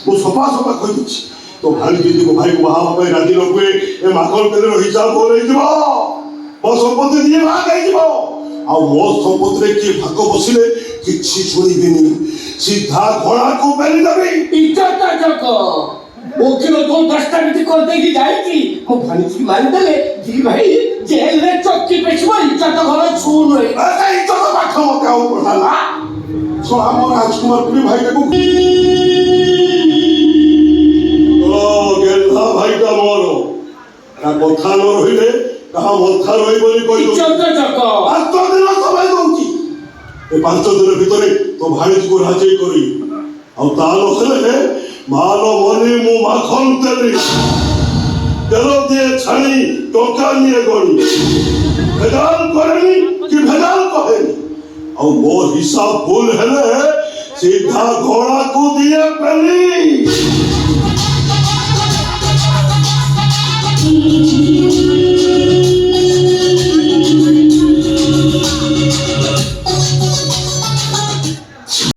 ମୁଁ ସଫା ସଫା କହିଦେଉଛି ତୋ ଭାଇ ଯଦି ମୋ ଭାଇକୁ ବାହା ହେବା ପାଇଁ ରାଜି ନ ହୁଏ ଏ ମାଖନ ତେଲର ହିସାବ ଭଲ ହେଇଯିବ। ମୋ ସମ୍ପତ୍ତି ଯିଏ ଭାଗ ହେଇଯିବ ଆଉ ମୋ ସମ୍ପତ୍ତିରେ କିଏ ଭାଗ ବସିଲେ କିଛି ଶୁଣିବିନି ସିଧା ଘୋଡ଼ାକୁ ପେଲି ଦେବି। ଇଜ୍ଜତ ଜଗ ଓକିଲ ଯୋଉ ଦସ୍ତାବିଜ କରିଦେଇକି ଯାଇଛି ମୋ ଭାଣିଜୀ ମାରିଦେଲେ ଦି ଭାଇ ଜେଲରେ ଚକି ପେଶିବ ଇଜ୍ଜତ ଘର ଛୁଁ ନୁହେଁ। ଇଜ୍ଜତ ପାଠ ମତେ ଆଉ ପଢ଼ାଲା ଶଳା ମୋ ରାଜକୁମାର ପୁରୀ ଭାଇଟାକୁ ଗେହ୍ଲା ଭାଇଟା ମୋର ତା କଥା ନ ରହିଲେ କାହା ମଥା ରହିବନି କହିଦଉଛି। ଇଜ୍ଜତ ଜଗ 5 ଦିନ ସମୟ ଦଉଛି ଏ 5 ଦିନ ଭିତରେ ତୋ ଭାଣିଜୀକୁ ରାଜି କରି ଆଉ ତା ନହେଲେ ମାଲ ମନି ମୁଁ ମାଖନ ତେଲ ଦିଏ ଛାଣି ଟଙ୍କା ନିଏ ଗଣି ଭେଜାଲ କରେନି କି ଭେଜାଲ କହେନି ଆଉ ମୋ ହିସାବ ଭୁଲ ହେଲେ ସିଧା ଘୋଡ଼ାକୁ ଦିଏ ପେଲି।